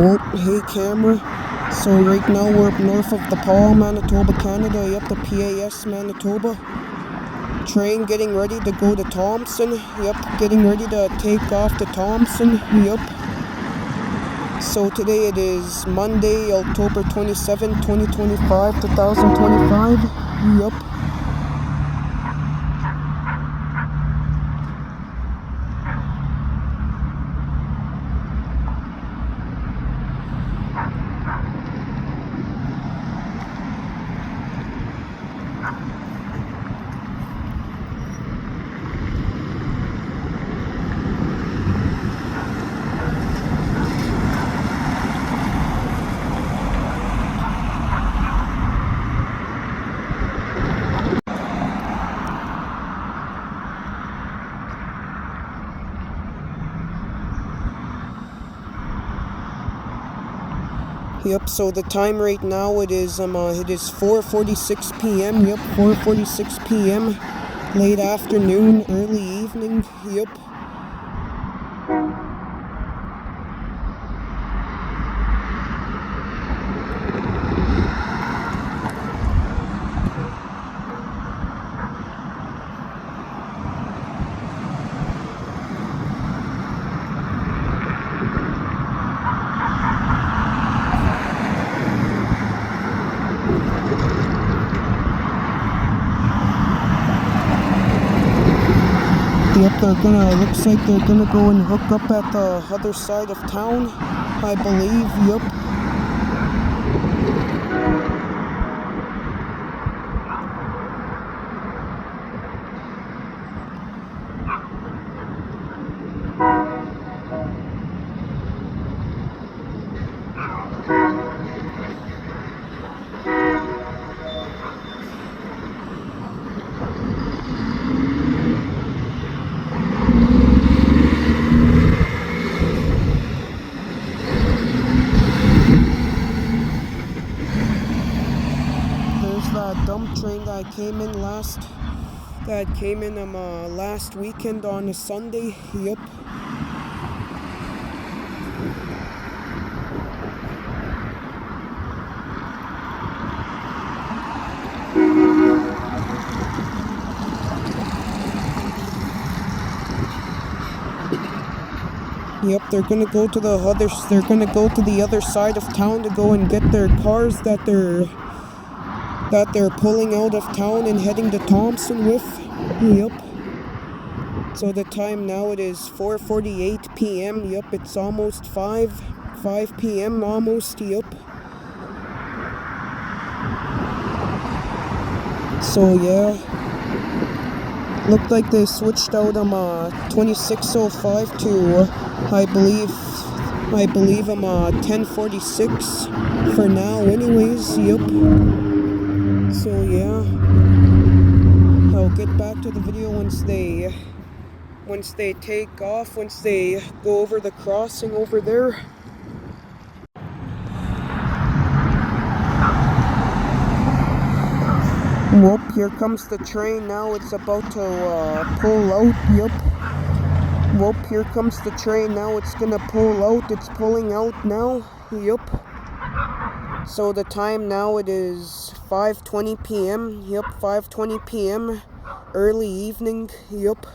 Whoa, hey camera. So right now we're up north of the Paul, Manitoba, Canada. Yep, the PAS, Manitoba. Train getting ready to go to Thompson. Yep, getting ready to take off to Thompson. Yep. So today it is Monday, October 27, 2025, 2025. Yep. Yep, so the time right now it is 4:46 p.m. Yep, 4:46 p.m. Late afternoon, early evening. Yep. Yep, looks like they're gonna go and hook up at the other side of town, I believe. Yep. That dump train that came in last weekend on a Sunday. Yep. Yep, they're gonna go to the other side of town to go and get their cars that they're pulling out of town and heading to Thompson with. Yep. So the time now it is 4:48 p.m. Yep, it's almost 5 p.m. almost. Yep. So yeah, looked like they switched out 2605 to I believe 1046 for now. Anyways, yep. So yeah, I'll get back to the video once they take off, once they go over the crossing over there. Whoop, here comes the train now. It's about to pull out. Yep. Whoop, here comes the train now. It's gonna pull out. It's pulling out now. Yep. So the time now it is 5:20 p.m. Yep, 5:20 p.m. Early evening. Yep.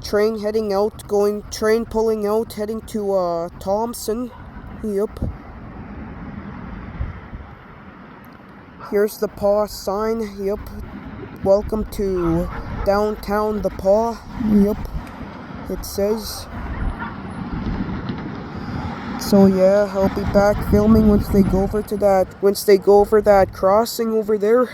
Train heading out, train pulling out, heading to Thompson. Yep. Here's the Paw sign. Yep. Welcome to downtown the Paw. Yep. It says. So yeah, I'll be back filming once they go over that crossing over there.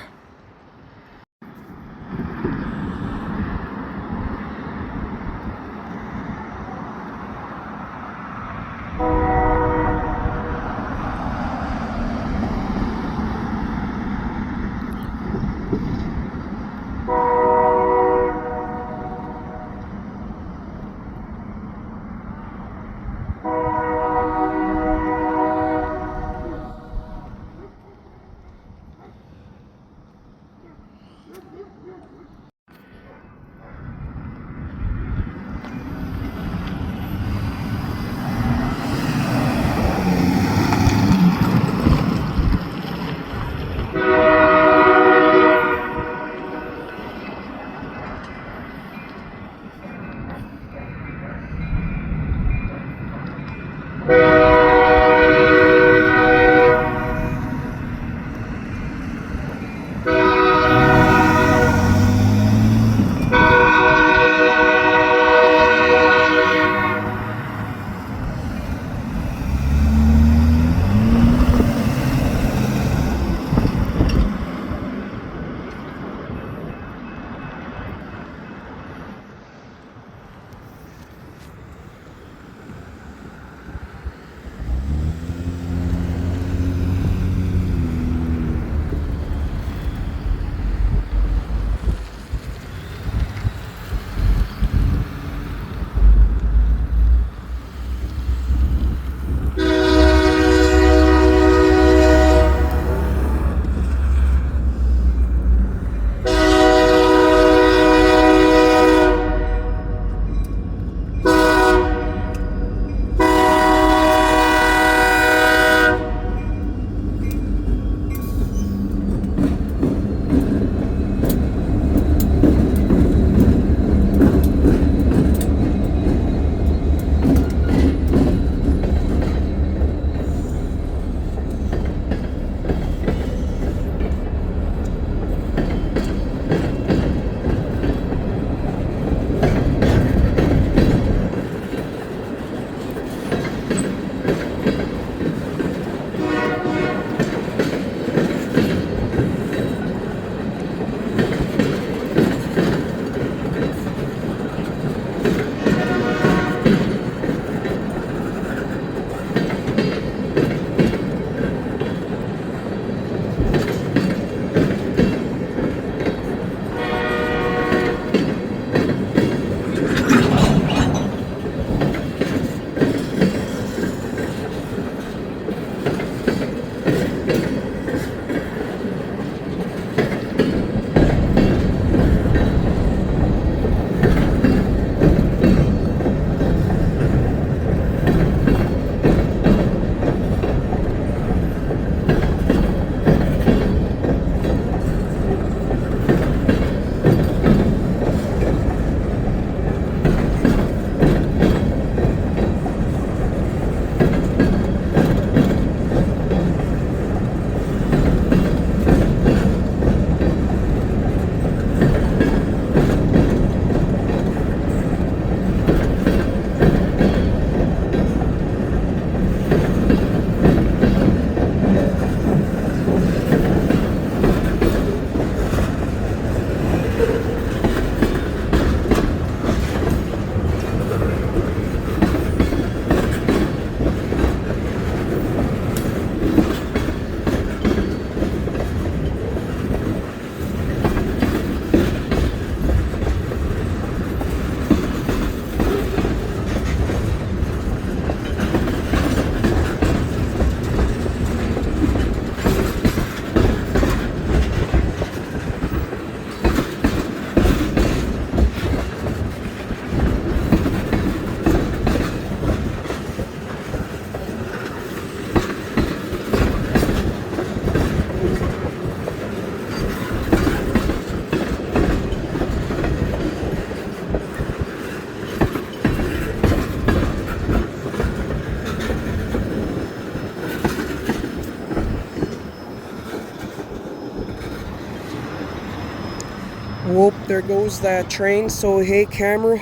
Whoop, there goes that train. So hey camera,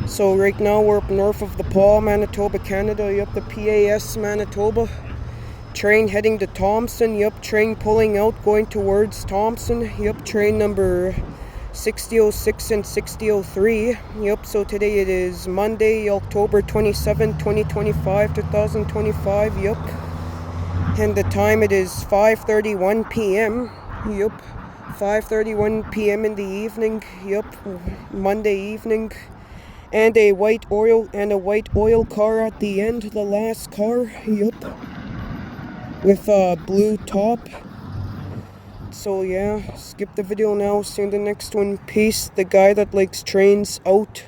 so right now we're up north of the Paw, Manitoba, Canada. Yup, the PAS Manitoba. Train heading to Thompson. Yup, train pulling out going towards Thompson. Yup, train number 6006 and 6003. Yup, so today it is Monday, October 27, 2025, 2025. Yup, and the time it is 5:31 p.m. Yup, 5:31 p.m. in the evening. Yup, Monday evening. And a white oil car at the end, the last car. Yup, with a blue top. So yeah, skip the video now, see you in the next one. Peace. The guy that likes trains out.